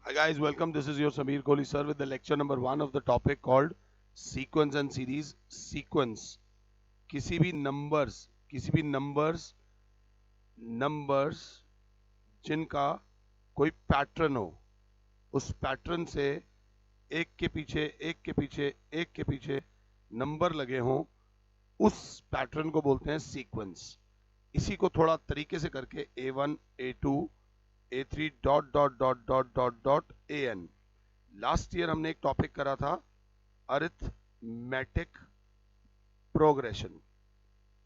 Hi guys, welcome. This is your Samir Kohli sir with the lecture number 1 of the topic called sequence and series. Sequence किसी भी numbers जिनका कोई pattern हो, उस pattern से एक के पीछे एक के पीछे एक के पीछे नंबर लगे हों, उस पैटर्न को बोलते हैं सीक्वेंस। इसी को थोड़ा तरीके से करके A1 A2 A3 dot dot dot dot dot dot AN। Last year हमने एक टॉपिक करा था अरिथमेटिक प्रोग्रेशन।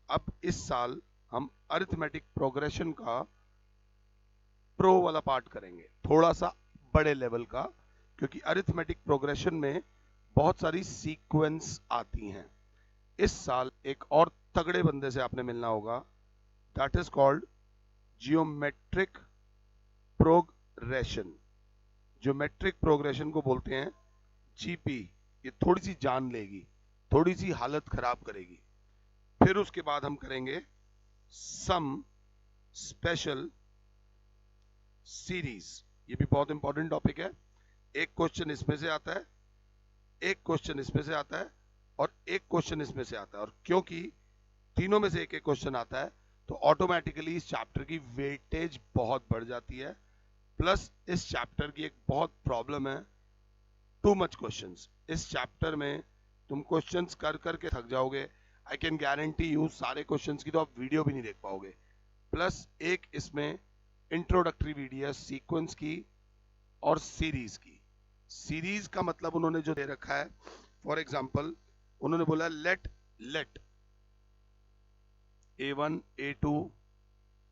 अब इस साल हम अरिथमेटिक प्रोग्रेशन का प्रो वाला पार्ट करेंगे, थोड़ा सा बड़े लेवल का, क्योंकि अरिथमेटिक प्रोग्रेशन में बहुत सारी सीक्वेंस आती हैं। इस साल एक और तगड़े बंदे से आपने मिलना होगा, that is called geometric progression. Geometric progression को बोलते हैं जीपी। ये थोड़ी सी जान लेगी, थोड़ी सी हालत खराब करेगी। फिर उसके बाद हम करेंगे सम स्पेशल सीरीज। ये भी बहुत इंपॉर्टेंट टॉपिक है। एक क्वेश्चन इसमें से आता है, एक क्वेश्चन इसमें से आता है और एक क्वेश्चन इसमें से आता है। और क्योंकि तीनों में से एक एक क्वेश्चन आता है तो ऑटोमेटिकली इस चैप्टर की वेटेज बहुत बढ़ जाती है। प्लस इस चैप्टर की एक बहुत प्रॉब्लम है, टू मच क्वेश्चंस। इस चैप्टर में तुम क्वेश्चंस कर करके थक जाओगे। आई कैन गारंटी यू सारे क्वेश्चंस की तो आप वीडियो भी नहीं देख पाओगे। प्लस एक इसमें इंट्रोडक्टरी वीडियो है सीक्वेंस की और सीरीज की। सीरीज का मतलब उन्होंने जो दे रखा है, फॉर एग्जाम्पल उन्होंने बोला let A1 A2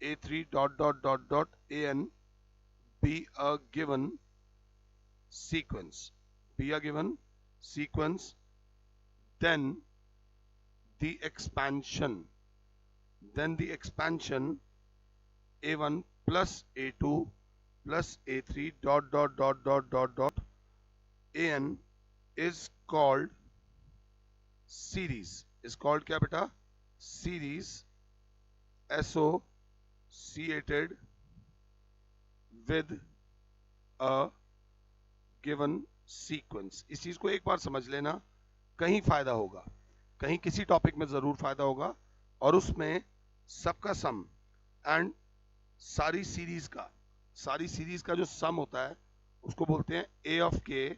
A3 dot dot dot dot AN be a given sequence, then the expansion A1 plus A2 plus A3 dot dot dot dot dot dot AN is called series। is called क्या बेटा? series associated with a given sequence। इस चीज को एक बार समझ लेना, कहीं फायदा होगा, कहीं किसी टॉपिक में जरूर फायदा होगा। और उसमें सबका सम एंड सारी सीरीज का जो सम होता है उसको बोलते हैं A ऑफ K,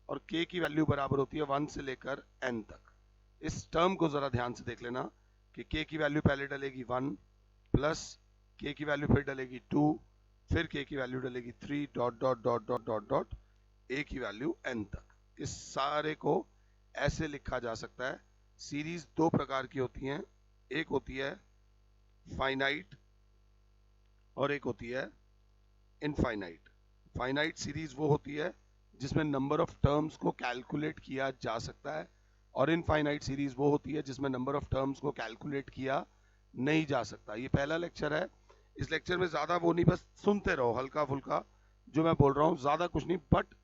और K की वैल्यू बराबर होती है 1 से लेकर N तक। इस टर्म को जरा ध्यान से देख लेना कि K की वैल्यू पहले डलेगी 1, प्लस K की वैल्यू फिर डलेगी 2, फिर K की वैल्यू डलेगी 3 dot dot dot dot dot dot A की वैल्यू N तक। इस सारे को ऐसे लिखा जा सकता है। सीरीज दो प्रकार की होती हैं, एक होती है फाइनाइट और एक होती है इनफाइनाइट। फाइनाइट सीरीज वो होती है जिसमें नंबर ऑफ टर्म्स को कैलकुलेट किया जा सकता है, और इनफाइनाइट सीरीज वो होती है जिसमें नंबर ऑफ टर्म्स को कैलकुलेट किया नहीं जा सकता। ये पहला लेक्चर है। इस लेक्चर में ज्यादा वो नहीं, बस सुनते रहो हल्का फुल्का जो मैं बोल रहा हूँ, ज्यादा कुछ नहीं, बट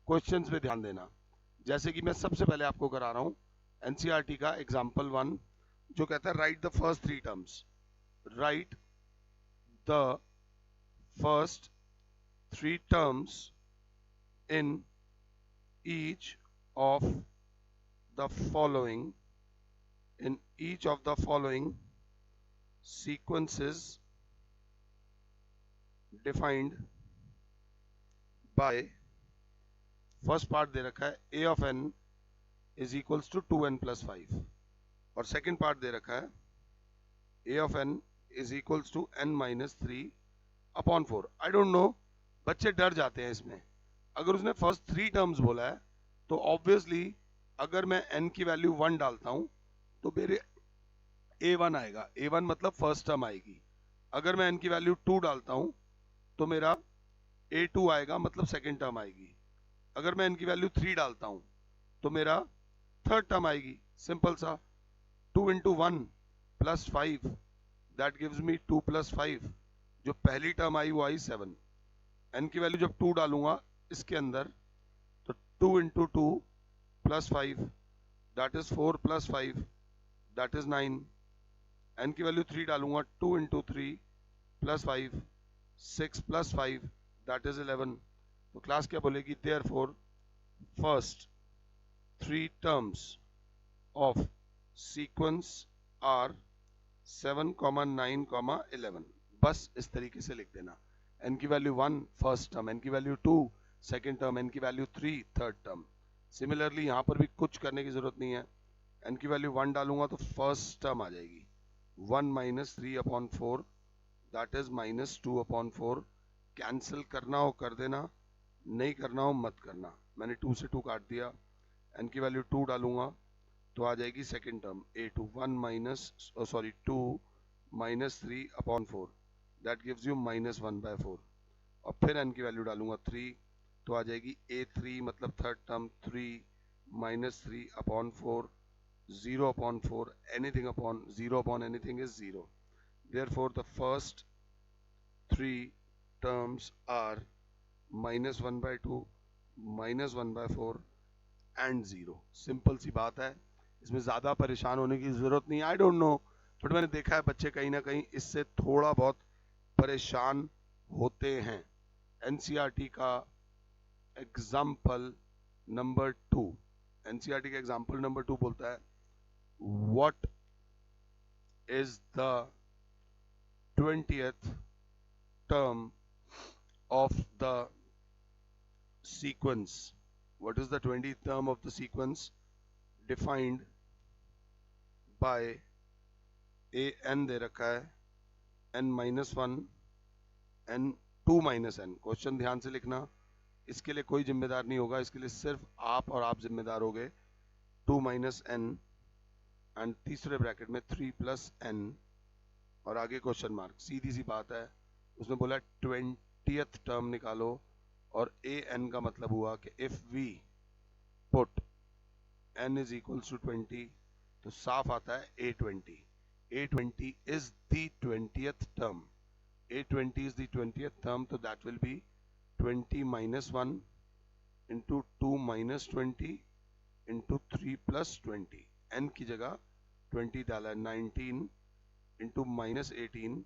क्वेश्चंस पे ध्यान देना। जैसे कि मैं सबसे पहले आपको करा रहा हूँ एनसीईआरटी का एग्जाम्पल 1, जो कहता है right the first three terms. Right the first three terms in each of the following sequences defined by, first part दे रखा है A of n is equals to 2n plus 5, और सेकेंड पार्ट दे रखा है A of n is equals to n minus 3 upon 4। I don't know, बच्चे डर जाते हैं इसमें। अगर उसने फर्स्ट थ्री टर्म्स बोला है तो ऑब्वियसली अगर मैं n की वैल्यू 1 डालता हूं तो मेरे A1 आएगा। A1 मतलब फर्स्ट टर्म आएगी। अगर मैं n की वैल्यू 2 डालता हूं तो मेरा A2 आएगा, मतलब सेकेंड टर्म आएगी। अगर मैं n की वैल्यू 3 डालता हूं तो मेरा थर्ड टर्म आएगी। सिंपल सा, 2 into 1 plus 5 that gives me 2 plus 5। जो पहली टर्म आई वो आई 7। n की वैल्यू जब 2 डालूंगा इसके अंदर तो 2 into 2 plus 5 that is 4 plus 5 that is 9। n की वैल्यू 3 डालूंगा, 2 into 3 plus 5 6 plus 5 that is 11। तो क्लास क्या बोलेगी, therefore first 3 terms of sequence are 7, 9, 11। बस इस तरीके से लिख देना। n की वैल्यू 1 फर्स्ट टर्म, n की वैल्यू 2 सेकेंड टर्म, n की वैल्यू 3 थर्ड टर्म। सिमिलरली यहाँ पर भी कुछ करने की जरूरत नहीं है। n की वैल्यू 1 डालूंगा तो फर्स्ट टर्म आ जाएगी 1 माइनस 3/4, दैट इज -2/4। कैंसिल करना हो कर देना, नहीं करना हो मत करना। मैंने 2 से 2 काट दिया। n की वैल्यू 2 डालूंगा तो आ जाएगी second term a2 2 minus 3/4, that gives you -1/4। और फिर n की वैल्यू डालूंगा 3 तो आ जाएगी a3 मतलब third term 3 minus 3/4, 0/4, anything upon 0 upon anything is 0. Therefore the first 3 terms are -1/2, -1/4 and 0. Simple सी बात है, इसमें ज़्यादा परेशान होने की ज़रूरत नहीं है। आई डोंट नो, बट मैंने देखा है बच्चे कहीं ना कहीं इससे थोड़ा बहुत परेशान होते हैं। एनसीईआरटी का एग्जाम्पल नंबर 2, एनसीईआरटी का एग्जाम्पल नंबर 2 बोलता है what is the 20th term of the sequence. What is the 20th term of the sequence? Defined by an दे रखा है n minus 1 n 2 minus n। Question ध्यान से लिखना, इसके लिए कोई जिम्मेदार नहीं होगा, इसके लिए सिर्फ आप और आप जिम्मेदार होगे। 2 minus n एंड तीसरे ब्रैकेट में 3 plus n और आगे क्वेश्चन मार्क। सीधी सी बात है, उसने बोला 20th टर्म निकालो और ए एन का मतलब हुआ कि if we put n is equals to 20 तो साफ आता है A20। A20 is the 20th term, A20 is the 20th term, तो that will be 20 minus 1 into 2 minus 20 into 3 plus 20। n की जगह 20 डाला है, 19 into -18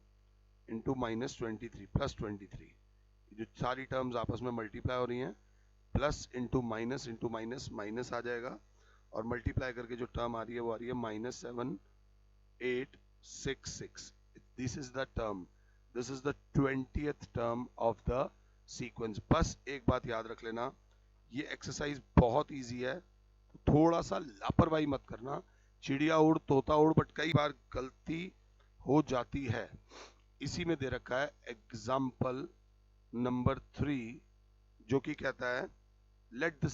into -23 प्लस 23। जो सारी टर्म्स आपस में मल्टीप्लाई हो रही हैं, प्लस इंटू माइनस माइनस आ जाएगा और मल्टीप्लाई करके जो टर्म आ रही है वो आ रही है -7866। This is the term, this is the 20th term of the sequence. बस एक बात याद रख लेना, ये एक्सरसाइज बहुत इजी है, थोड़ा सा लापरवाही मत करना। चिड़िया उड़ तोता उड़, बट कई बार गलती हो जाती है। इसी में दे रखा है एग्जाम्पल नंबर 3 जो कि कहता है let the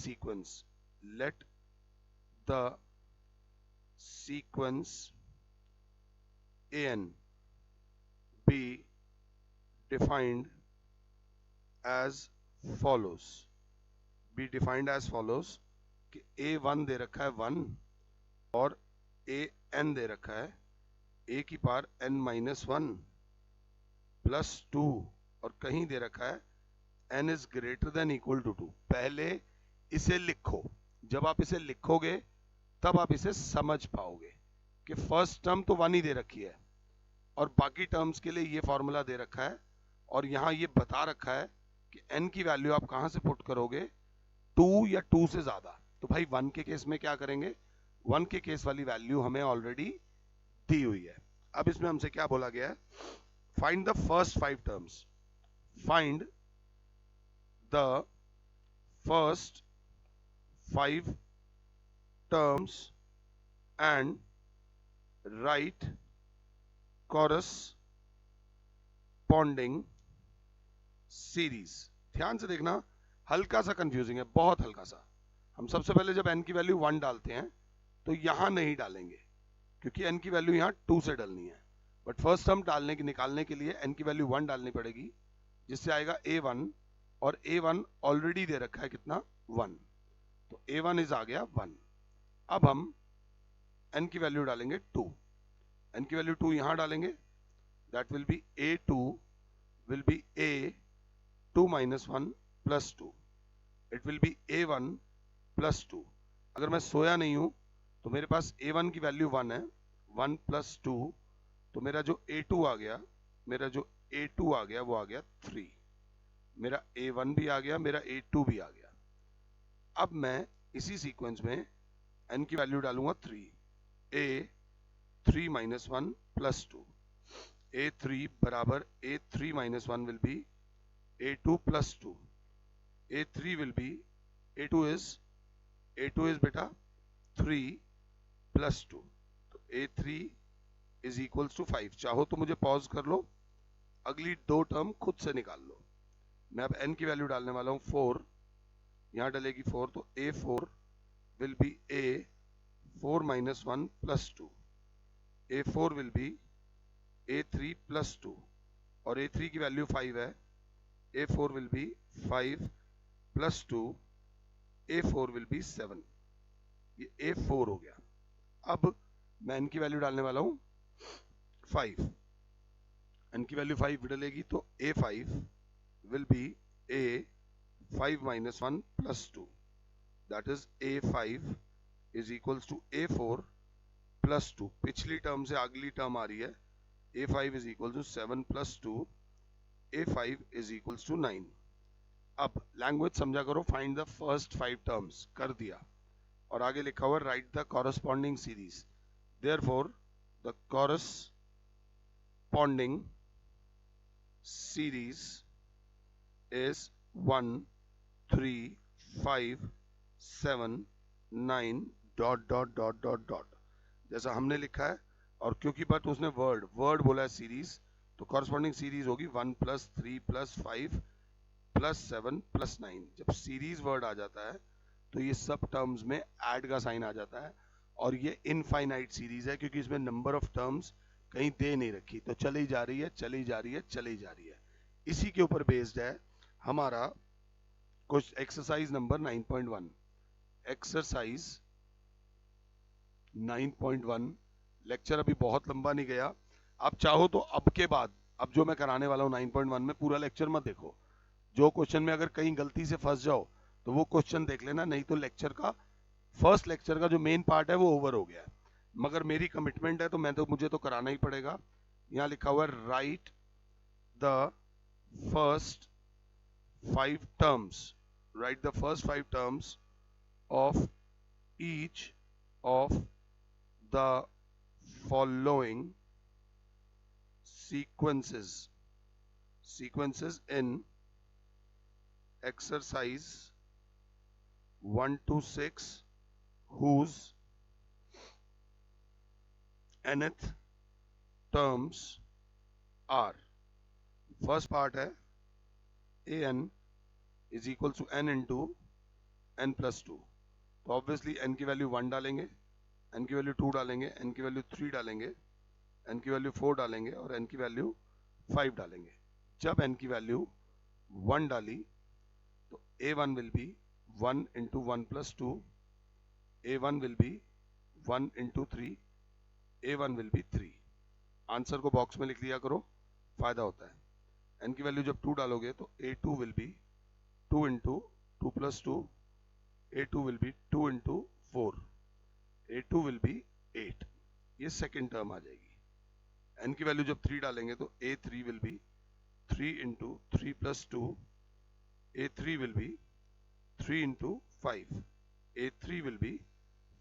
sequence an be defined as follows। be defined as follows कि a1 दे रखा है 1 और an दे रखा है a की पावर n माइनस 1 प्लस 2 और कहीं दे रखा है n is greater than equal to 2। पहले इसे लिखो, जब आप इसे लिखोगे तब आप इसे समझ पाओगे कि फर्स्ट टर्म तो 1 ही दे रखी है और बाकी टर्म्स के लिए ये फॉर्मूला दे रखा है और यहाँ ये बता रखा है कि n की वैल्यू आप कहाँ से पुट करोगे, 2 या 2 से ज्यादा। तो भाई 1 के केस में क्या करेंगे, 1 के केस वाली वैल्यू हमें ऑलरेडी दी हुई है। अब इसमें हमसे क्या बोला गया है, find the first 5 terms, find the first 5 terms and right corresponding series. ध्यान से देखना, हल्का सा कंफ्यूजिंग है, बहुत हल्का सा। हम सबसे पहले जब n की वैल्यू 1 डालते हैं तो यहां नहीं डालेंगे क्योंकि n की वैल्यू यहां 2 से डालनी है, बट फर्स्ट टर्म निकालने के लिए n की वैल्यू 1 डालनी पड़ेगी, जिससे आएगा a1 और a1 ऑलरेडी दे रखा है कितना 1, तो a1 इज आ गया 1। अब हम n की वैल्यू डालेंगे 2, n की वैल्यू 2 यहां डालेंगे, that will B a2 will B a2 minus 1 plus 2, it will be a1 plus 2। अगर मैं सोया नहीं हूं तो मेरे पास a1 की वैल्यू 1 है, 1 plus 2, तो मेरा जो a2 आ गया वो आ गया 3। मेरा A1 भी आ गया, मेरा A2 भी आ गया। अब मैं इसी सीक्वेंस में n की वैल्यू डालूंगा 3, A3 minus 1 plus 2, A3 बराबर A3 minus 1 will be A2 plus 2, A3 will be A2 is बेटा 3 plus 2, तो A3 is equals to 5। चाहो तो मुझे पॉज कर लो, अगली दो टर्म खुद से निकाल लो। मैं अब n की वैल्यू डालने वाला हूँ 4, यहाँ डलेगी 4, तो A4 will be A4 minus 1 plus 2, A4 will be A3 plus 2, और A3 की वैल्यू 5 है, A4 will be 5 plus 2, A4 will be 7। ये A4 हो गया। अब मैं n की वैल्यू डालने वाला हूँ 5, n की वैल्यू 5 डलेगी तो A5 will be A5 minus 1 plus 2, that is A5 is equals to A4 plus 2। पिछली टर्म से अगली टर्म आ रही है, A5 is equal to 7 plus 2, A5 is equals to 9। अब लैंग्वेज समझा करो, फाइंड द फर्स्ट 5 टर्म्स कर दिया, और आगे लिखा हुआ right the corresponding series, therefore the corresponding series is 1 3 5 7 9 dot dot dot dot dot, जैसा हमने लिखा है। और क्योंकि बट उसने वर्ड बोला है सीरीज, तो कॉरस्पॉन्डिंग सीरीज होगी 1 प्लस 3 प्लस 5 प्लस 7 प्लस 9। जब सीरीज वर्ड आ जाता है तो ये सब टर्म्स में ऐड का साइन आ जाता है, और ये इनफाइनाइट सीरीज है क्योंकि इसमें नंबर ऑफ टर्म्स कहीं दे नहीं रखी, तो चली जा रही है चली जा रही है चली जा रही है। इसी के ऊपर बेस्ड है हमारा कुछ एक्सरसाइज नंबर 9.1। एक्सरसाइज 9.1 लेक्चर अभी बहुत लंबा नहीं गया, आप चाहो तो अब के बाद, अब जो मैं कराने वाला हूँ 9.1 में, पूरा लेक्चर मत देखो। जो क्वेश्चन में अगर कहीं गलती से फंस जाओ तो वो क्वेश्चन देख लेना, नहीं तो लेक्चर का फर्स्ट लेक्चर का जो मेन पार्ट है वो ओवर हो गया है। मगर मेरी कमिटमेंट है तो मुझे तो कराना ही पड़ेगा। यहाँ लिखा हुआ है right the first 5 terms, write the first 5 terms of each of the following sequences in exercise 1 to 6 whose nth terms are, first part है an is equal to n into n plus 2, तो obviously n की value 1 डालेंगे, n की value 2 डालेंगे, n की value 3 डालेंगे, n की value 4 डालेंगे और n की वैल्यू 5 डालेंगे। जब n की वैल्यू 1 डाली तो a1 will be 1 into 1 plus 2, a1 will be 1 into 3, a1 will be 3। Answer को बॉक्स में लिख लिया करो, फायदा होता है। n की वैल्यू जब 2 डालोगे तो a2 will be 2 into 2 plus 2, a2 will be 2 into 4, a2 will be 8। ये सेकेंड टर्म आ जाएगी। n की वैल्यू जब 3 डालेंगे तो a3 will be 3 into 3 plus 2, a3 will be 3 into 5, a3 will be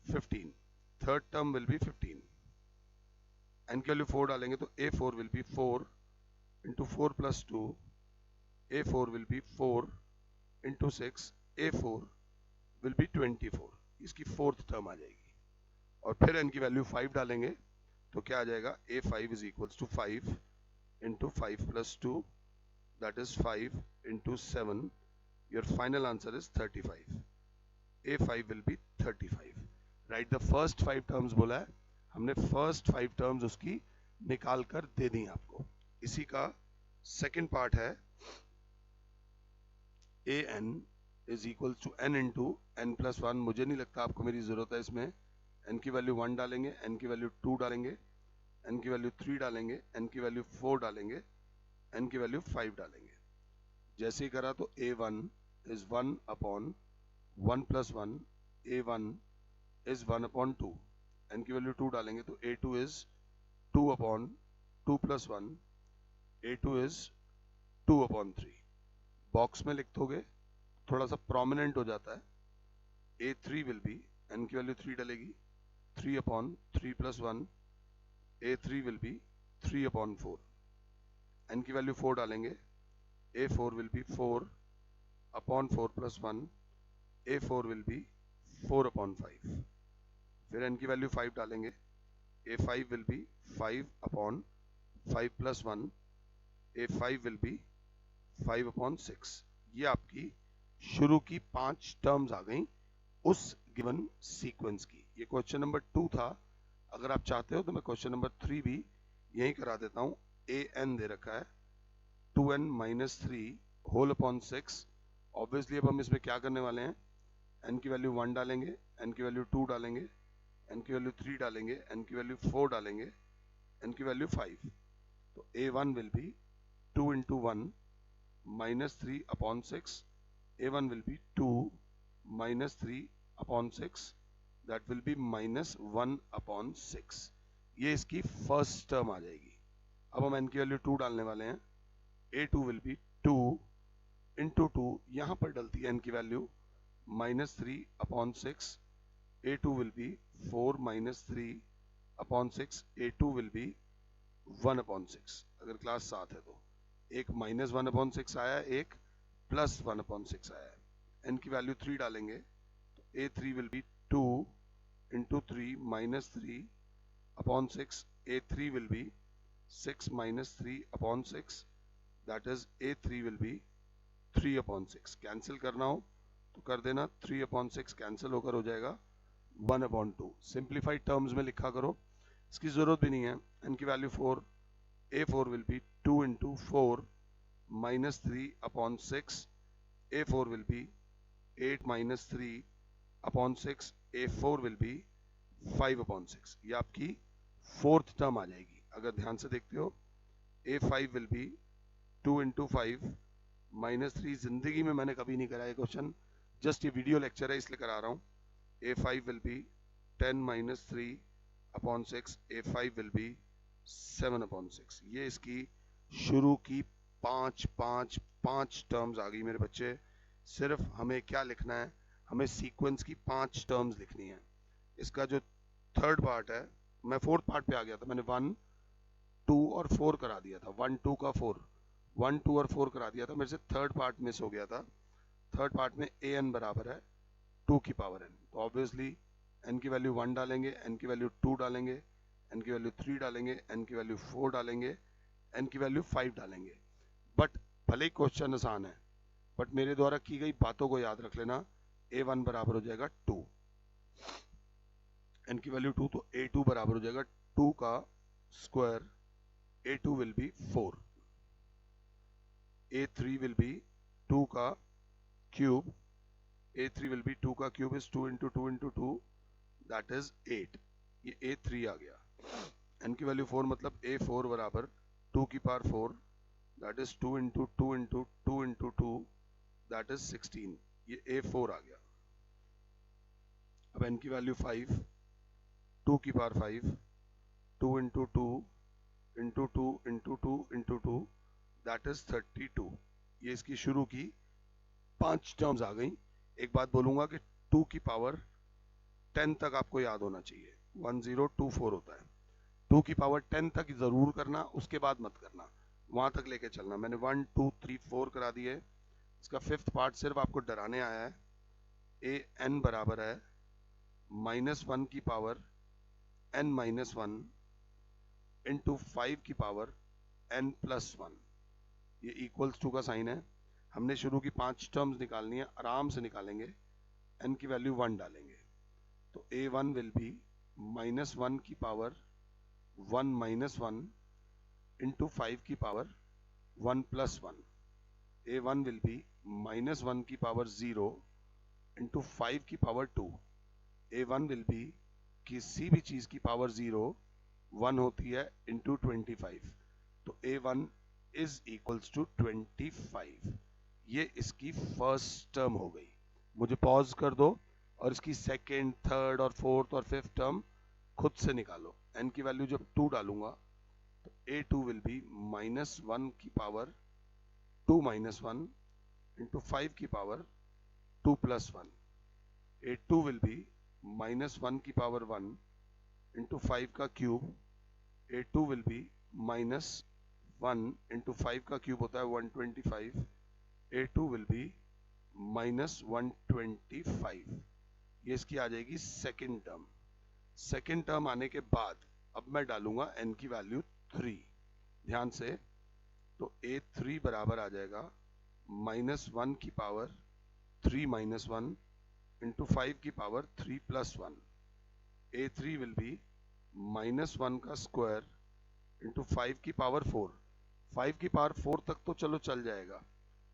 15, third term will be 15। n की value 4 डालेंगे तो a4 will be 4 into 4 plus 2, a4 will be 4 into 6, a4 will be 24। इसकी fourth term आ जाएगी। और फिर n की value 5 डालेंगे तो क्या आ जाएगा, a5 is equals to 5 into 5 plus 2, that is 5 into 7, your final answer is 35, a5 will be 35। Right the first 5 terms बोला है हमने, फर्स्ट 5 टर्म्स उसकी निकाल कर दे दी आपको। इसी का सेकेंड पार्ट है an is equals to n into n plus 1। मुझे नहीं लगता आपको मेरी जरूरत है इसमें। n की वैल्यू 1 डालेंगे, n की वैल्यू 2 डालेंगे, n की वैल्यू 3 डालेंगे, n की वैल्यू 4 डालेंगे, n की वैल्यू 5 डालेंगे। जैसे ही करा तो a1 is 1 upon 1 plus 1, a1 is 1 upon 2, n की वैल्यू 2 डालेंगे तो a2 is 2 upon 2 plus 1, a2 is 2 upon 3। Box में लिख दोगे थोड़ा सा प्रोमिनेंट हो जाता है। A3 विल बी, n की value 3 डलेगी, 3/3 + 1, A3 will be 3/4, n की वैल्यू 4 डालेंगे, A4 will be 4/4 + 1, A4 will be 4/5, फिर n की वैल्यू 5 डालेंगे, A5 will be 5/5 + 1, A5 will be 5/6। ये आपकी शुरू की 5 टर्म्स आ गई उस गिवन सीक्वेंस की। ये क्वेश्चन नंबर 2 था। अगर आप चाहते हो तो मैं क्वेश्चन नंबर 3 भी यहीं करा देता हूँ। an दे रखा है 2n - 3 होल / 6। ऑब्वियसली अब हम इसमें क्या करने वाले हैं, n की वैल्यू 1 डालेंगे, n की वैल्यू 2 डालेंगे, n की वैल्यू 3 डालेंगे, n की वैल्यू 4 डालेंगे, n की वैल्यू 5। तो a1 will be 2 × 1 - 3/6, a1 will be 2 - 3/6, that will be -1/6। ये इसकी फर्स्ट टर्म आ जाएगी। अब हम n की वैल्यू 2 डालने वाले हैं, a2 will be 2 × 2, यहाँ पर डलती है n की value -3/6, a2 will be 4 - 3/6, a2 will be 1/6। अगर क्लास 7 है तो एक -1/6 आया, एक +1/6 आया है। n की वैल्यू 3 डालेंगे तो a3 will be 2 × 3 - 3/6, a3 will be 6 - 3/6, that is a3 will be 3/6। Cancel करना हो तो कर देना, 3/6 कैंसिल होकर हो जाएगा 1/2। सिंप्लीफाइड टर्म्स में लिखा करो, इसकी जरूरत भी नहीं है। n की value 4, a4 will be 2 × 4 - 3/6, a4 will be 8 - 3/6, a4 will be 5/6। ये आपकी फोर्थ टर्म आ जाएगी। अगर ध्यान से देखते हो, a5 will be 2 × 5 - 3। जिंदगी में मैंने कभी नहीं करा ये क्वेश्चन, जस्ट ये वीडियो लेक्चर है इसलिए करा रहा हूँ। a5 will be 10 - 3/6, a5 will be 7/6। ये इसकी शुरू की 5 टर्म्स आ गई मेरे बच्चे। सिर्फ हमें क्या लिखना है, हमें सीक्वेंस की 5 टर्म्स लिखनी है। इसका जो थर्ड पार्ट है, मैं फोर्थ पार्ट पे आ गया था, मैंने 1, 2 और 4 करा दिया था, 1, 2 का 4, 1, 2 और 4 करा दिया था, मेरे से थर्ड पार्ट मिस हो गया था। थर्ड पार्ट में an बराबर है 2 की पावर n, तो ऑब्वियसली n की वैल्यू 1 डालेंगे, n की वैल्यू 2 डालेंगे, n की वैल्यू 3 डालेंगे, n की वैल्यू 4 डालेंगे, n की वैल्यू 5 डालेंगे। बट भले ही क्वेश्चन आसान है, बट मेरे द्वारा की गई बातों को याद रख लेना। a1 बराबर हो जाएगा 2, n की वैल्यू 2, तो a2 बराबर हो जाएगा 2 का square, a2 will B 4, a3 will be 2 का क्यूब, a3 विल बी 2 का क्यूब इज 2 × 2 × 2, दैट इज 8। ये a3 आ गया। n की वैल्यू 4 मतलब a4 बराबर 2 की power 4, that is 2 × 2 × 2 × 2, that is 16। ये a4 आ गया। अब n की वैल्यू 5, 2 की पावर 5, 2 × 2 × 2 × 2 × 2, दैट इज 32। ये इसकी शुरू की 5 टर्म्स आ गई। एक बात बोलूंगा कि 2 की पावर 10 तक आपको याद होना चाहिए, 1024 होता है। 2 की पावर 10 तक जरूर करना, उसके बाद मत करना, वहां तक लेके चलना। मैंने 1, 2, 3, 4 करा दिए। इसका फिफ्थ पार्ट सिर्फ आपको डराने आया है। an बराबर है -1 की पावर n - 1 इंटू 5 की पावर n + 1। ये इक्वल्स टू का साइन है। हमने शुरू की 5 टर्म्स निकालनी है, आराम से निकालेंगे। n की वैल्यू 1 डालेंगे तो a1 विल बी -1 की पावर 1 - 1 इंटू 5 की पावर 1 + 1। a1 विल बी -1 की पावर 0 इंटू 5 की पावर 2। a1 विल बी किसी भी चीज की पावर 0 1 होती है इंटू 25, तो a1 इज इक्वल्स टू 25। ये इसकी फर्स्ट टर्म हो गई। मुझे पॉज कर दो और इसकी सेकेंड, थर्ड और फोर्थ और फिफ्थ टर्म खुद से निकालो। n की वैल्यू जब 2 डालूंगा तो a2 विल बी -1 की पावर 2 - 1 into 5 की power 2 plus 1. A2 will be minus 1 की पावर 1 into 5 का cube. A2 will be minus 1 into 5 का क्यूब होता है 125. A2 will be minus 125. ये इसकी आ जाएगी सेकेंड टर्म. सेकेंड टर्म आने के बाद अब मैं डालूंगा n की वैल्यू 3. ध्यान से, तो A3 बराबर आ जाएगा माइनस 1 की पावर 3 माइनस 1 इंटू 5 की power 3 plus 1. A3 will be minus 1 का स्क्वायर इंटू 5 की पावर 4. 5 की पावर 4 तक तो चलो चल जाएगा.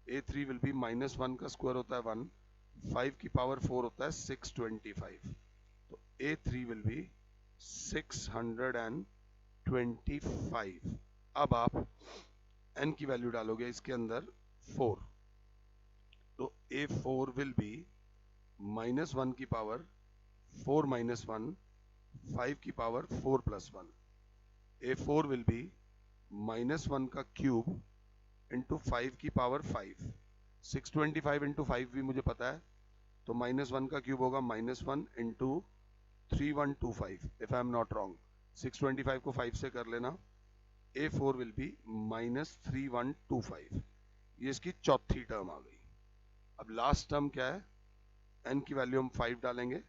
A3 विल बी माइनस 1 का स्क्वायर होता है 1, 5 की पावर 4 होता है 625. तो A3 विल बी 625. अब आप n की वैल्यू डालोगे इसके अंदर 4, तो A4 विल बी माइनस 1 की पावर 4 माइनस 1, 5 की power 4 plus 1. A4 will be minus 1 का क्यूब इंटू 5 की पावर 5. 625 इंटू 5 भी मुझे पता है, तो माइनस 1 का क्यूब होगा minus 1 into 3125 if I am not wrong. 625 को 5 से कर लेना. A4 will be minus 3125. ये इसकी चौथी टर्म आ गई. अब लास्ट टर्म क्या है, n की वैल्यू हम 5 डालेंगे,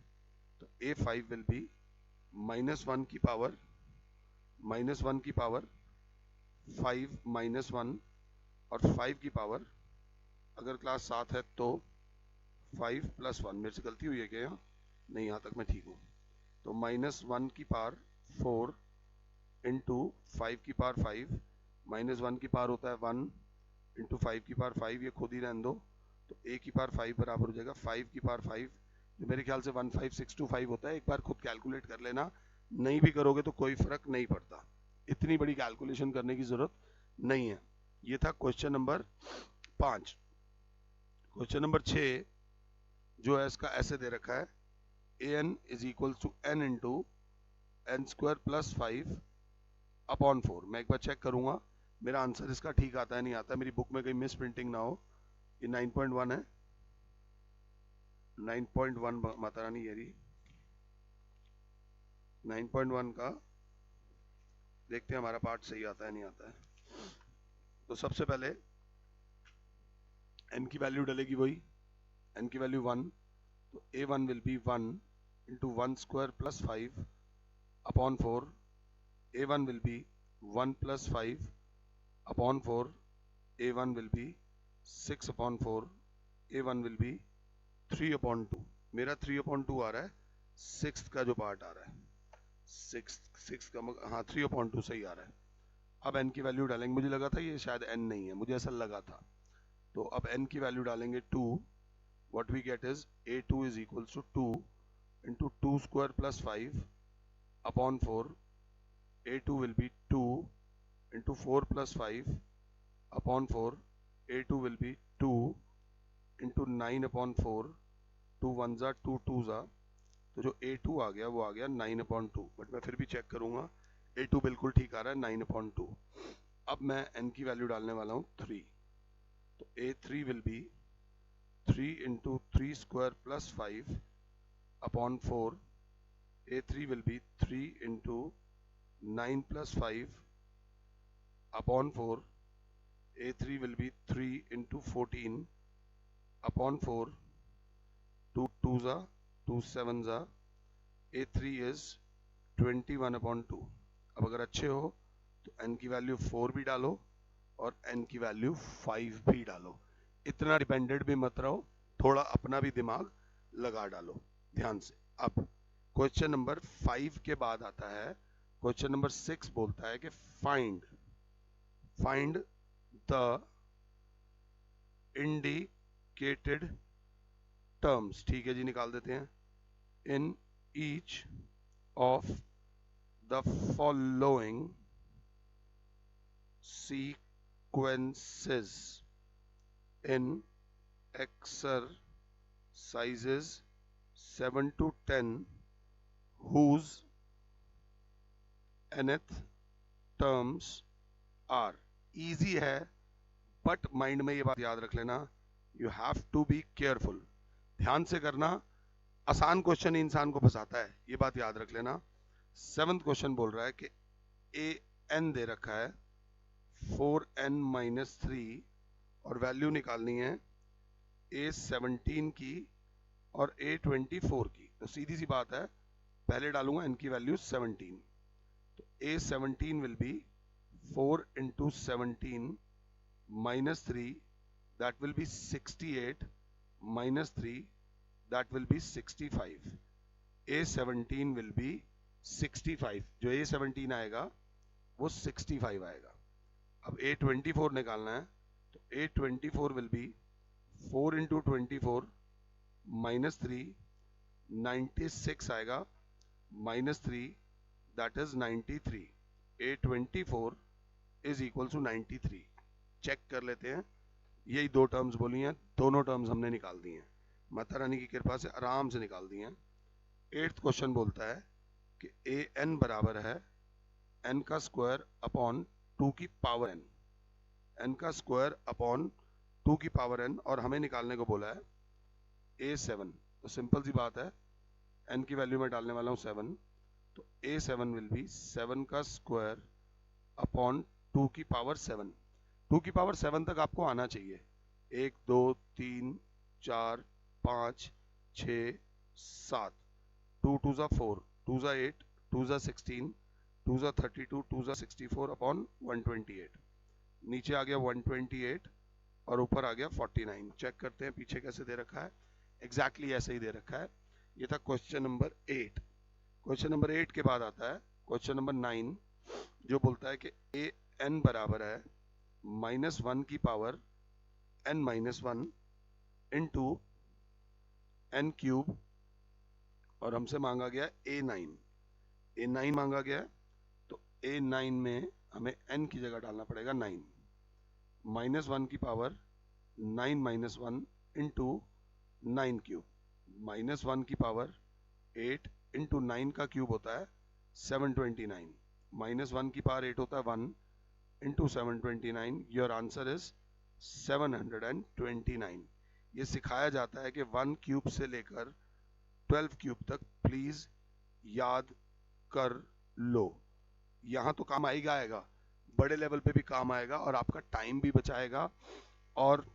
तो A5 विल बी माइनस 1 की पावर 5 माइनस 1 और 5 की पावर, अगर क्लास 7 है तो 5 प्लस 1. मेरे से गलती हुई है क्या यहाँ? नहीं, यहाँ तक मैं ठीक हूँ. तो माइनस 1 की पावर 4 इंटू 5 की पावर 5, माइनस 1 की पावर होता है 1 इंटू 5 की पावर 5, ये खुद ही रहने दो. तो a की पावर 5 बराबर हो जाएगा 5 की पावर 5, जो मेरे ख्याल से 15625 होता है. एक बार खुद कैलकुलेट कर लेना, नहीं भी करोगे तो कोई फर्क नहीं पड़ता, इतनी बड़ी कैलकुलेशन करने की जरूरत नहीं है. ये था क्वेश्चन नंबर 5. क्वेश्चन नंबर 6 जो है इसका ऐसे दे रखा है, an is equal to n into N square plus 5 upon 4. मैं एक बार चेक करूंगा मेरा आंसर इसका ठीक आता है नहीं आता है, मेरी बुक में कहीं मिस प्रिंटिंग ना हो. ये 9.1 है, 9.1 माता रानी ये रही 9.1 का. देखते हैं हमारा पार्ट सही आता है नहीं आता है. तो सबसे पहले n की वैल्यू डलेगी वही, n की वैल्यू 1, तो A1 will be 1 into 1 square plus 5 upon 4. A1 will be 1 plus 5 upon 4. A1 will be 6 upon 4. A1 will be 3 upon 2. मेरा 3 अपॉन 2 आ रहा है, सिक्स का जो पार्ट आ रहा है, सिक्स का हाँ 3 अपॉन 2 सही आ रहा है. अब n की वैल्यू डालेंगे, मुझे लगा था ये शायद n नहीं है, मुझे ऐसा लगा था. तो अब n की वैल्यू डालेंगे 2. What we get is A2 is equals to 2 into 2 square plus 5 upon 4. A2 will be 2 into 4 plus 5 upon 4. A2 will be 2 into 9 upon 4. 2 1 ज़ा 2 2 ज़ा, तो जो A2 आ गया वो आ गया 9 अपॉन 2. बट मैं फिर भी चेक करूंगा, A2 बिल्कुल ठीक आ रहा है 9 अपॉन 2. अब मैं n की वैल्यू डालने वाला हूँ 3. तो A3 will be 3 into 3 square plus 5 upon 4. A3 will be 3 into 9 plus 5 upon 4. A3 will be 3 into 14 upon 4. 2 2 ज़ा 2 7 ज़ा. A3 is 21 upon 2. अब अगर अच्छे हो तो n की वैल्यू 4 भी डालो और n की वैल्यू 5 भी डालो. इतना डिपेंडेंट भी मत रहो, थोड़ा अपना भी दिमाग लगा डालो ध्यान से. अब क्वेश्चन नंबर 5 के बाद आता है क्वेश्चन नंबर 6. बोलता है कि फाइंड द इंडिकेटेड टर्म्स. ठीक है जी, निकाल देते हैं. In each of the following sequences in exercises 7 to 10 whose nth terms are. easy है, बट माइंड में ये बात याद रख लेना, you have to be careful, ध्यान से करना। आसान क्वेश्चन इंसान को फंसाता है, ये बात याद रख लेना। 7th क्वेश्चन बोल रहा है कि ए एन दे रखा है 4n-3 और वैल्यू निकालनी है A17 की और A24 की। तो सीधी सी बात है, पहले डालूंगा n की वैल्यू 17, तो A17 will be 4 into 17 minus 3, that will be 68, minus 3, that will be 65. A17 will be 65, जो A17 आएगा वो 65 आएगा। अब A24 निकालना है, तो A24 will be 4 into 24 minus 3, 96 आएगा, minus 3, that is 93. A24 is equal to 93. Check कर लेते हैं, यही दो टर्म्स बोली हैं, दोनों टर्म्स हमने निकाल दी हैं, माता रानी की कृपा से आराम से निकाल दी हैं। 8th क्वेश्चन बोलता है कि ए एन बराबर है n का स्क्वायर अपॉन 2 की पावर n, n का स्क्वायर अपॉन 2 की पावर n, और हमें निकालने को बोला है A7। तो सिंपल सी बात है, n की वैल्यू में डालने वाला हूँ 7, तो A7 विल बी 7 का स्क्वायर अपॉन 2 की पावर 7। 2 की पावर 7 तक आपको आना चाहिए। 1 2 3 4 5 6 7, 2 2 जा 4, 2 जा 8, 2 जा 16, 2 जा 32, 2 जा 64 अपॉन 128। नीचे आ गया 128 और ऊपर आ गया 49। चेक करते हैं पीछे कैसे दे रखा है, एग्जैक्टली ऐसे ही दे रखा है। ये था क्वेश्चन नंबर 8। क्वेश्चन नंबर 8 के बाद आता है क्वेश्चन नंबर 9, जो बोलता है कि ए एन बराबर है -1 की power n-1 into n cube, और हमसे मांगा गया A9 मांगा गया है, तो A9 में हमें n की जगह डालना पड़ेगा 9, -1 की पावर 9-1 इंटू 9 क्यूब, -1 की पावर 8 इंटू 9 का क्यूब होता है 729, -1 की पावर 8 होता है 1 इंटू 729। Your answer is 729। ये सिखाया जाता है कि 1 क्यूब से लेकर 12 क्यूब तक प्लीज याद कर लो। यहाँ तो काम आएगा आएगा, बड़े लेवल पे भी काम आएगा और आपका टाइम भी बचाएगा, और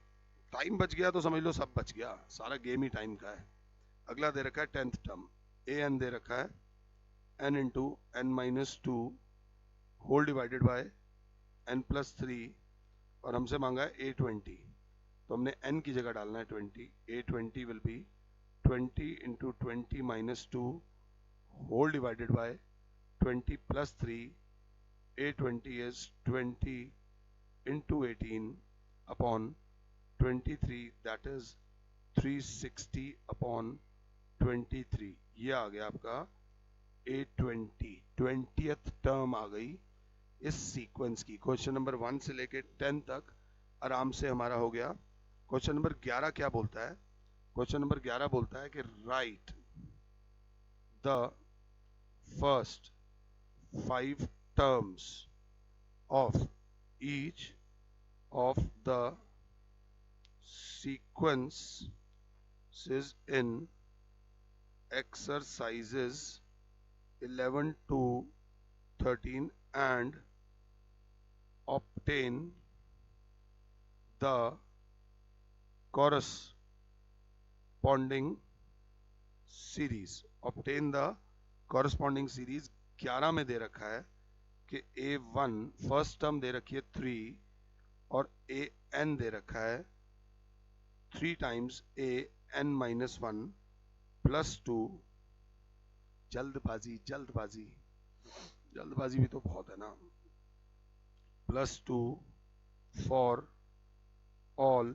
टाइम बच गया तो समझ लो सब बच गया, सारा गेम ही टाइम का है। अगला दे रखा है 10th टर्म, ए एन दे रखा है n into n-2 whole divided by n+3, और हमसे मांगा है A20, तो हमने n की जगह डालना है 20। A20 will be 20 into 20-2 whole divided by 20+3। A20 is 20 into 18 upon 23, that is 360 upon 23। ये आ गया आपका A20, 20th टर्म आ गई इस सीक्वेंस की। क्वेश्चन नंबर 1 से लेके 10 तक आराम से हमारा हो गया। क्वेश्चन नंबर 11 क्या बोलता है? क्वेश्चन नंबर 11 बोलता है कि right the first 5 terms of each of the sequences in exercises 11 to 13 and obtain the corresponding series। obtain the corresponding series 11 में दे रखा है कि A1 फर्स्ट टर्म दे रखी है 3 और AN दे रखा है 3 टाइम्स AN-1 प्लस 2। जल्दबाजी जल्दबाजी जल्दबाजी भी तो बहुत है ना। +2 for all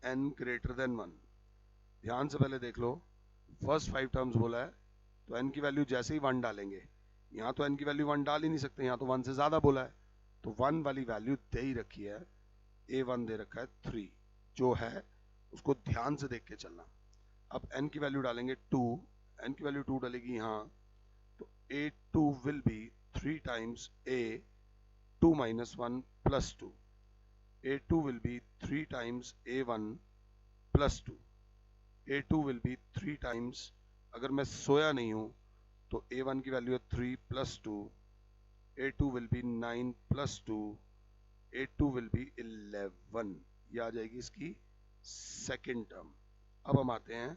n greater than 1। ध्यान से पहले देख लो, फर्स्ट 5 टर्म्स बोला है तो n की वैल्यू जैसे ही 1 डालेंगे, यहाँ तो n की वैल्यू 1 डाल ही नहीं सकते, यहाँ तो 1 से ज्यादा बोला है, तो 1 वाली वैल्यू दे ही रखी है। A1 दे रखा है 3, जो है उसको ध्यान से देख के चलना। अब n की वैल्यू डालेंगे 2, n की वैल्यू 2 डलेगी यहाँ, तो A2 will B 3 times A2-1 plus 2। A2 will B 3 times A1 plus 2, A2 will B 3 times, अगर मैं सोया नहीं हूं तो A1 की वैल्यू है 3 plus 2, A2 will B 9 plus 2, A2 will B 11। ये आ जाएगी इसकी सेकेंड टर्म। अब हम आते हैं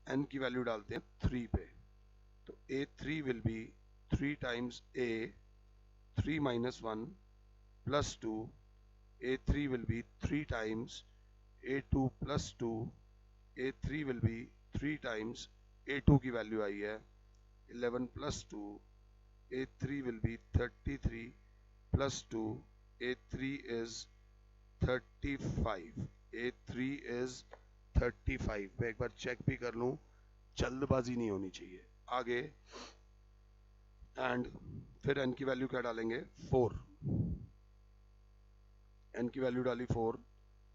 n की वैल्यू डालते हैं 3 पे, तो A3 will be 3 times A 3 minus 1 plus 2, A3 will be 3 times A2 plus 2, A3 will be 3 times A2 की वैल्यू आई है 11 plus 2, A3 will be 33 plus 2, A3 is 35, A3 is 35। मैं एक बार चेक भी कर लूं, जल्दबाजी नहीं होनी चाहिए। आगे एंड फिर n की वैल्यू क्या डालेंगे 4, n की वैल्यू डाली 4,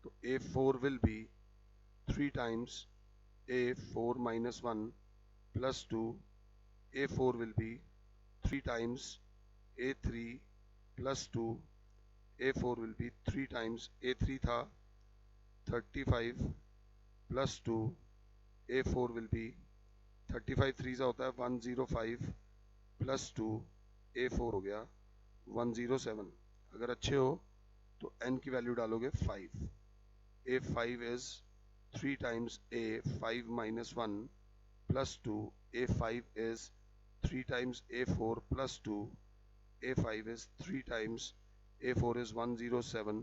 तो A4 will be 3 times A4 minus 1 plus 2, A4 will be 3 times A3 plus 2, A4 will be 3 times A3 था 35 plus 2, A4 will be 35 3 सा होता है 105 plus 2, A4 हो गया 107। अगर अच्छे हो तो n की वैल्यू डालोगे 5, A5 is 3 times A5 minus 1 plus 2, A5 is 3 times A4 plus 2, A5 is 3 times A4 is 107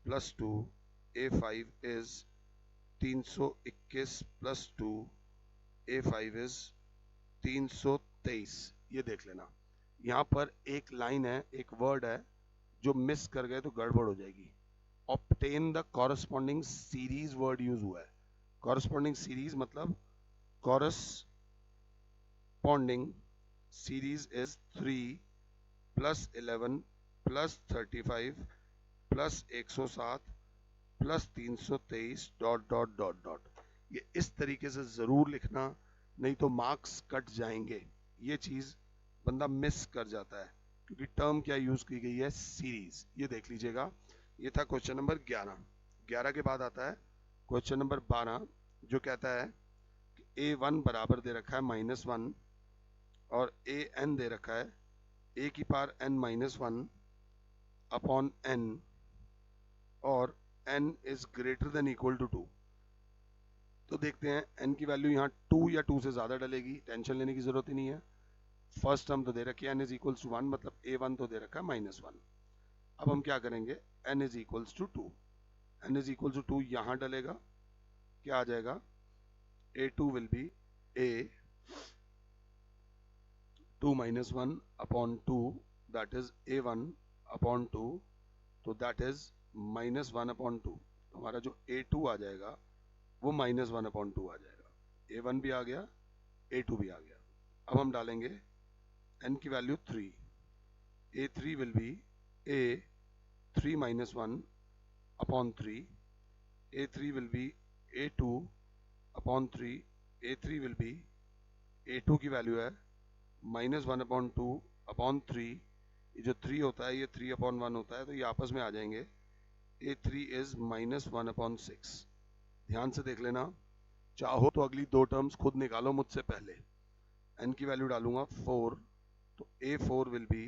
plus 2, A5 is 321 plus 2, A5 is 323। ये देख लेना, यहाँ पर एक लाइन है, एक वर्ड है जो मिस कर गए तो गड़बड़ हो जाएगी। Obtain the corresponding series word use हुआ है। कॉरस्पॉन्डिंग सीरीज मतलब corresponding series is 3 plus 11 plus 35 plus 107 plus 323 dot dot dot dot. ये इस तरीके से जरूर लिखना, नहीं तो मार्क्स कट जाएंगे। ये चीज बंदा मिस कर जाता है क्योंकि टर्म क्या यूज की गई है, सीरीज। ये देख लीजिएगा, ये था क्वेश्चन नंबर 11। 11 के बाद आता है क्वेश्चन नंबर 12 जो कहता है A1 बराबर दे रखा है -1 और AN दे रखा है A की power n minus 1 upon n और n is greater than equal to 2। तो देखते हैं n की वैल्यू यहाँ 2 या 2 से ज्यादा डलेगी, टेंशन लेने की जरूरत ही नहीं है। फर्स्ट टर्म तो दे रखी है n इज इक्वल्स टू 1, मतलब A1 तो दे रखा है -1। अब हम क्या करेंगे, n is equals to 2, n is equals to 2 यहाँ डलेगा, क्या आ जाएगा A2 will be A 2 minus 1 upon 2, that is A1 upon 2, तो that is minus 1 upon 2। तो हमारा जो A2 आ जाएगा वो minus 1 upon 2 आ जाएगा। A1 भी आ गया, A2 भी आ गया। अब हम डालेंगे n की value 3, A3 will be A 3 minus 1 upon 3, A3 will be A2 upon 3, A3 will be A2 की वैल्यू है -1 अपॉन 2 अपॉन 3, ये जो 3 होता है ये 3 अपॉन 1 होता है, तो ये आपस में आ जाएंगे। A3 is -1 upon 6। ध्यान से देख लेना, चाहो तो अगली दो टर्म्स खुद निकालो मुझसे पहले। n की वैल्यू डालूंगा 4, तो A4 will be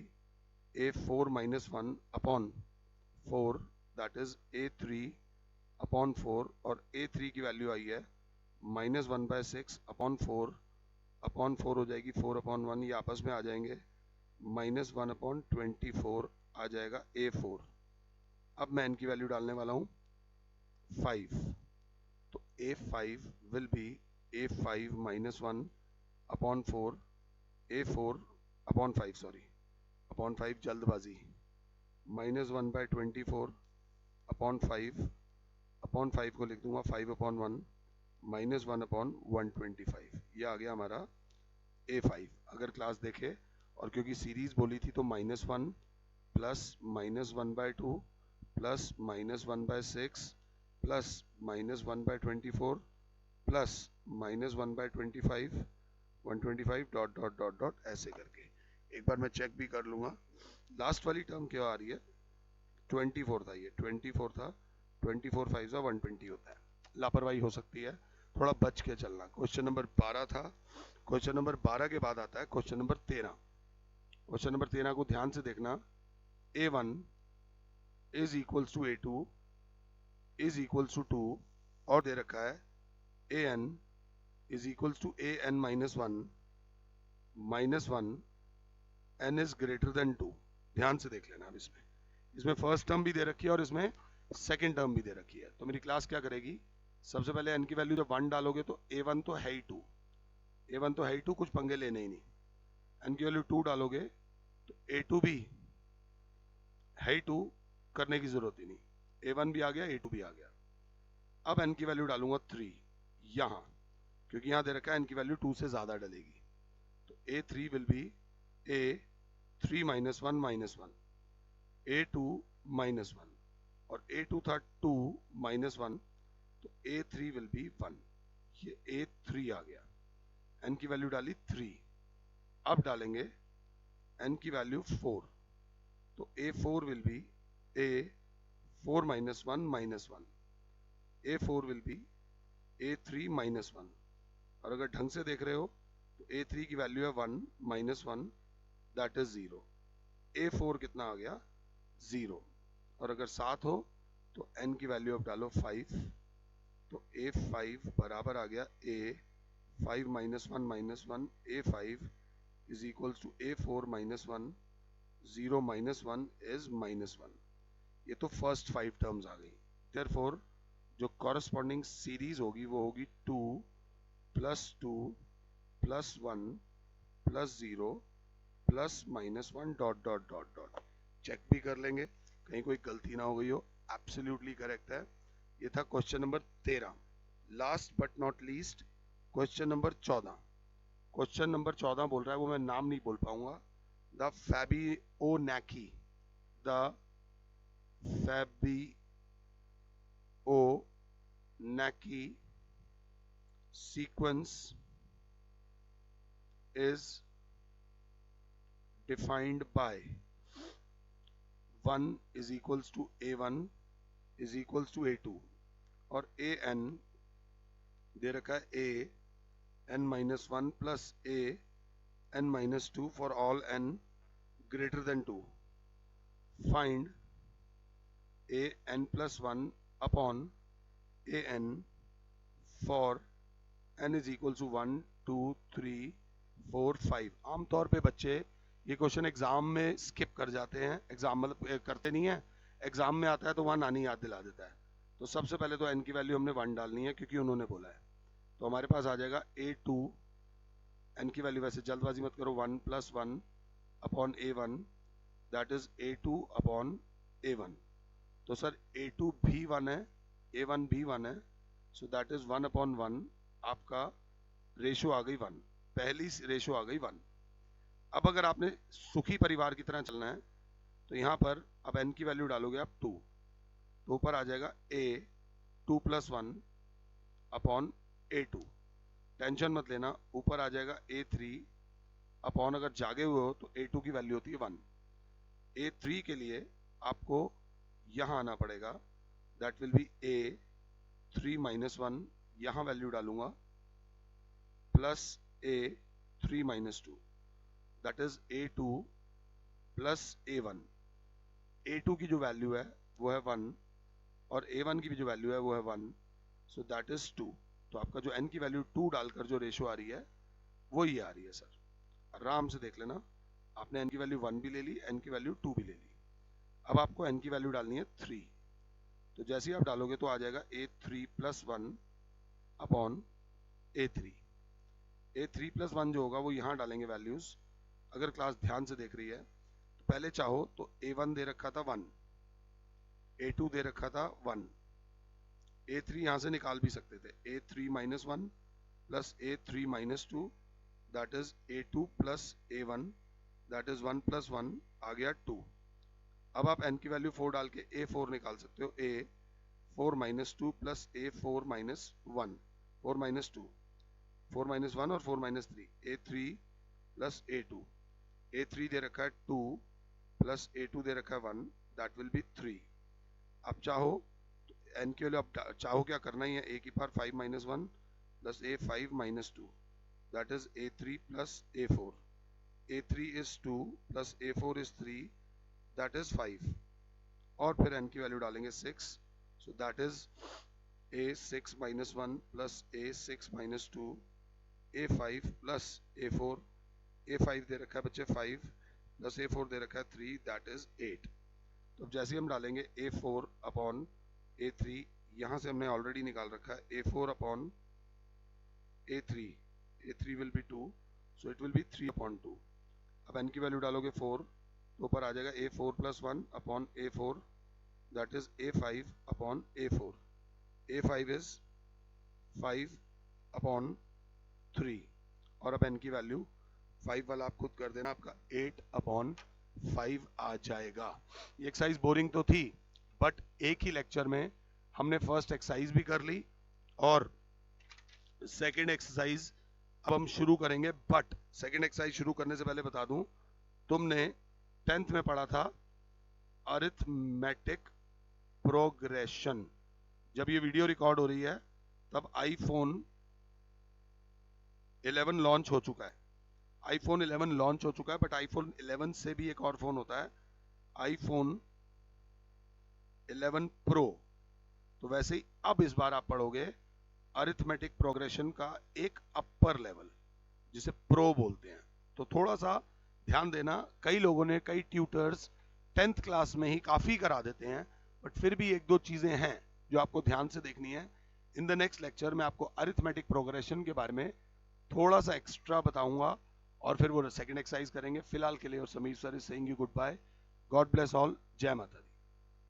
A4 -1 upon 4, that is A3 upon 4, और A3 की वैल्यू आई है -1/6 अपॉन 4 अपॉन 4 हो जाएगी 4 अपॉन 1, ये आपस में आ जाएंगे -1 अपॉन 24 आ जाएगा A4। अब मैं n की वैल्यू डालने वाला हूँ 5, तो A5 will be A5 -1 upon 4, A4 upon 5, sorry upon 5 जल्दबाजी, -1/24 अपॉन 5 अपॉन 5 को लिख दूंगा 5 अपॉन 1 -1 अपॉन 125। ये आ गया हमारा A5। अगर क्लास देखे, और क्योंकि सीरीज बोली थी तो -1 plus -1/2 plus -1/6 plus -1/24 plus -1/25 125 dot dot dot dot ऐसे करके। एक बार मैं चेक भी कर लूंगा, लास्ट वाली टर्म क्या आ रही है, 24 था, ये 24 था, 24 5 120 होता है। लापरवाही हो सकती है, थोड़ा बच के चलना। क्वेश्चन नंबर 12 था। क्वेश्चन नंबर 12 के बाद आता है क्वेश्चन नंबर 13। क्वेश्चन नंबर 13 को ध्यान से देखना। A1 is equals to A2 is equals to 2 और दे रखा है AN is equals to AN minus one n is greater than 2। ध्यान से देख लेना। अब इसमें फर्स्ट टर्म भी दे रखी है और इसमें सेकंड टर्म भी दे रखी है। तो मेरी क्लास क्या करेगी, सबसे पहले n की वैल्यू जब 1 डालोगे तो A1 तो है ही 2, A1 तो है ही 2, कुछ पंगे लेने ही नहीं। n की वैल्यू 2 डालोगे तो A2 भी है ही 2, करने की जरूरत ही नहीं। A1 भी आ गया, A2 भी आ गया। अब n की वैल्यू डालूंगा 3 यहाँ, क्योंकि यहाँ दे रखा है n की वैल्यू 2 से ज्यादा डलेगी। तो A3 will be A3 minus one, A2 minus one, और A2 था 2 माइनस वन, तो A3 विल बी 1। ये A3 आ गया, n की वैल्यू डाली 3। अब डालेंगे n की वैल्यू 4, तो A4 will be A4 minus one, A4 will be A3 minus one. और अगर ढंग से देख रहे हो तो A3 की वैल्यू है 1 minus one, that is 0। A4 कितना आ गया, 0। और अगर 7 हो तो n की वैल्यू अब डालो 5, तो A5 बराबर आ गया A5 minus one, A5 is equals to A4 minus one, 0 minus one is minus one. ये तो फर्स्ट 5 टर्म्स आ गई। देयरफॉर जो कॉरस्पॉन्डिंग सीरीज होगी वो होगी 2 plus 2 plus 1 plus 0 plus minus one dot dot dot dot. Check भी कर लेंगे कहीं कोई गलती ना हो गई हो। एब्सोल्युटली करेक्ट है। ये था question number 13। Last but not least question number 14। Question number 14 बोल रहा है, वो मैं नाम नहीं बोल पाऊंगा, the Fibonacci, the Fibonacci sequence is defined by 1 is equals to A1 is equals to A2 और AN दे रखा है AN minus 1 plus AN minus 2 for all n greater than 2. Find AN plus 1 upon AN for n is equals to 1 2 3 4 5। आमतौर पे बच्चे ये question exam में skip कर जाते हैं, एग्जाम मतलब करते नहीं है, एग्जाम में आता है तो 1 आनी याद दिला देता है। तो सबसे पहले तो n की वैल्यू हमने 1 डालनी है क्योंकि उन्होंने बोला है। तो हमारे पास आ जाएगा A2, n की वैल्यू वैसे जल्दबाजी मत करो, 1 plus one upon A1, that is A2 upon A1। तो सर A2 भी 1 है, A1 भी 1 है, सो दैट इज 1 अपॉन 1। आपका रेशो आ गई 1, पहली रेशो आ गई 1। अब अगर आपने सुखी परिवार की तरह चलना है तो यहाँ पर अब n की वैल्यू डालोगे आप 2, तो ऊपर आ जाएगा A2 plus one upon A2। Tension मत लेना, ऊपर आ जाएगा A3 अपॉन, अगर जागे हुए हो तो A2 की वैल्यू होती है 1। A3 के लिए आपको यहाँ आना पड़ेगा, that will B A3 minus one, यहाँ वैल्यू डालूंगा plus A3 minus 2, that is A2 plus A1। A2 की जो वैल्यू है वो है 1 और A1 की भी जो वैल्यू है वो है 1, सो दैट इज 2। तो आपका जो n की वैल्यू 2 डालकर जो रेशो आ रही है वो ये आ रही है सर। आराम से देख लेना, आपने n की वैल्यू 1 भी ले ली, n की वैल्यू 2 भी ले ली। अब आपको n की वैल्यू डालनी है 3, तो जैसे ही आप डालोगे तो आ जाएगा A3 plus one upon A3। A3 plus one जो होगा वो यहाँ डालेंगे वैल्यूज। अगर क्लास ध्यान से देख रही है तो पहले चाहो तो A1 दे रखा था 1, A2 दे रखा था 1, A3 यहाँ से निकाल भी सकते थे, A3 minus one plus A3 minus 2, that is A2 plus A1, that is 1 plus 1 आ गया 2। अब आप n की वैल्यू 4 डाल के A4 निकाल सकते हो, A4 minus 2 plus A4 minus 1, 4 minus 2, 4 minus 1 और 4 minus 3, A3 plus A2। A3 दे रखा है 2 प्लस A2 दे रखा है 1, दैट विल बी 3। अब चाहो तो एन की वैल्यू अब चाहो क्या करना ही है, ए की power 5 minus 1 plus A 5 minus 2, that is a3 plus a4. a3 is 2 plus a4 is 3, that is 5. और फिर n की वैल्यू डालेंगे 6, so that is a6 minus 1 plus a6 minus 2, a5 plus a4. a5 दे रखा है बच्चे 5 plus a4 दे रखा है 3, that is 8. तो अब जैसे हम डालेंगे a4 अपॉन a3, यहाँ से हमने ऑलरेडी निकाल रखा है a4 upon a3, a3 will be 2, so it will be 3 upon 2. अब n की वैल्यू डालोगे 4, तो ऊपर आ जाएगा a4 plus 1 upon a4, that is a5 upon a4. a5 is 5 upon 3, और अब n की वैल्यू 5 वाला आप खुद कर देना, आपका 8 अपॉन 5 आ जाएगा. ये एक्सरसाइज बोरिंग तो थी, बट एक ही लेक्चर में हमने फर्स्ट एक्सरसाइज भी कर ली और सेकंड एक्सरसाइज अब हम शुरू करेंगे. बट सेकंड एक्सरसाइज शुरू करने से पहले बता दूं, तुमने 10th में पढ़ा था अरिथमेटिक प्रोग्रेशन. जब ये वीडियो रिकॉर्ड हो रही है तब आईफोन 11 लॉन्च हो चुका है. आईफोन 11 लॉन्च हो चुका है, बट आईफोन 11 से भी एक और फोन होता है, आईफोन 11 प्रो. तो वैसे ही अब इस बार आप पढ़ोगे अरिथमेटिक प्रोग्रेशन का एक अपर लेवल, जिसे प्रो बोलते हैं. तो थोड़ा सा ध्यान देना, कई लोगों ने, कई ट्यूटर्स 10th क्लास में ही काफी करा देते हैं, बट फिर भी एक दो चीजें हैं जो आपको ध्यान से देखनी है. इन द नेक्स्ट लेक्चर में आपको अरिथमेटिक प्रोग्रेशन के बारे में थोड़ा सा एक्स्ट्रा बताऊंगा और फिर वो सेकंड एक्सरसाइज करेंगे. फिलहाल के लिए और Sameer sir is saying you good bye. God bless all. जय माता दी.